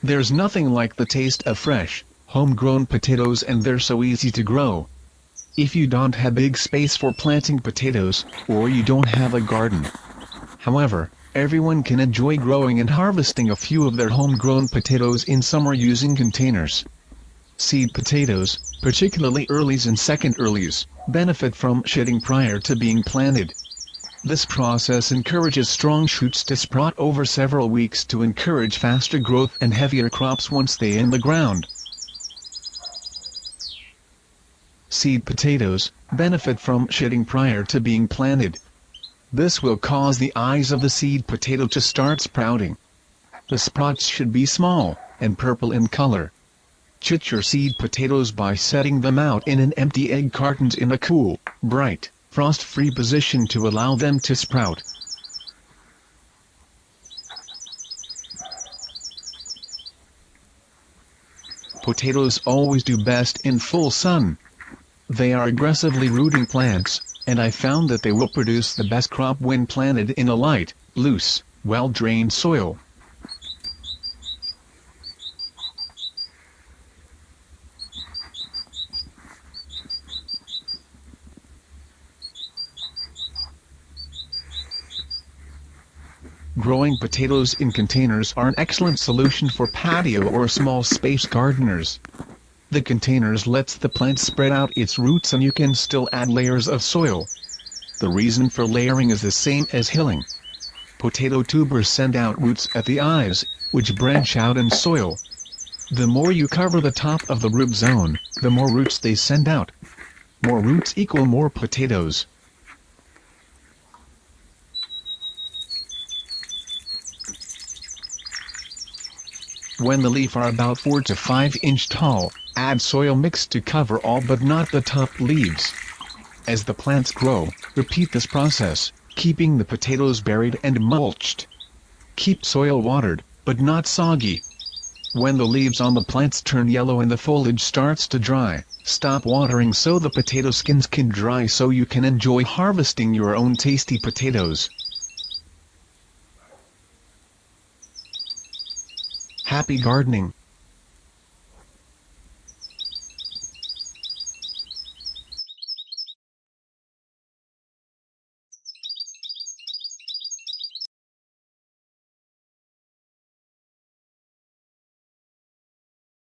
There's nothing like the taste of fresh, homegrown potatoes, and they're so easy to grow. If you don't have big space for planting potatoes, or you don't have a garden. However, everyone can enjoy growing and harvesting a few of their homegrown potatoes in summer using containers. Seed potatoes, particularly earlies and second earlies, benefit from shedding prior to being planted. This process encourages strong shoots to sprout over several weeks to encourage faster growth and heavier crops once they in the ground. Seed potatoes benefit from shedding prior to being planted. This will cause the eyes of the seed potato to start sprouting. The sprouts should be small and purple in color. Chit your seed potatoes by setting them out in an empty egg cartons in a cool, bright, frost-free position to allow them to sprout. Potatoes always do best in full sun. They are aggressively rooting plants, and I found that they will produce the best crop when planted in a light, loose, well-drained soil. Growing potatoes in containers are an excellent solution for patio or small space gardeners. The containers lets the plant spread out its roots and you can still add layers of soil. The reason for layering is the same as hilling. Potato tubers send out roots at the eyes, which branch out in soil. The more you cover the top of the root zone, the more roots they send out. More roots equal more potatoes. When the leaves are about 4 to 5 inch tall, add soil mix to cover all but not the top leaves. As the plants grow, repeat this process, keeping the potatoes buried and mulched. Keep soil watered, but not soggy. When the leaves on the plants turn yellow and the foliage starts to dry, stop watering so the potato skins can dry so you can enjoy harvesting your own tasty potatoes. Happy gardening!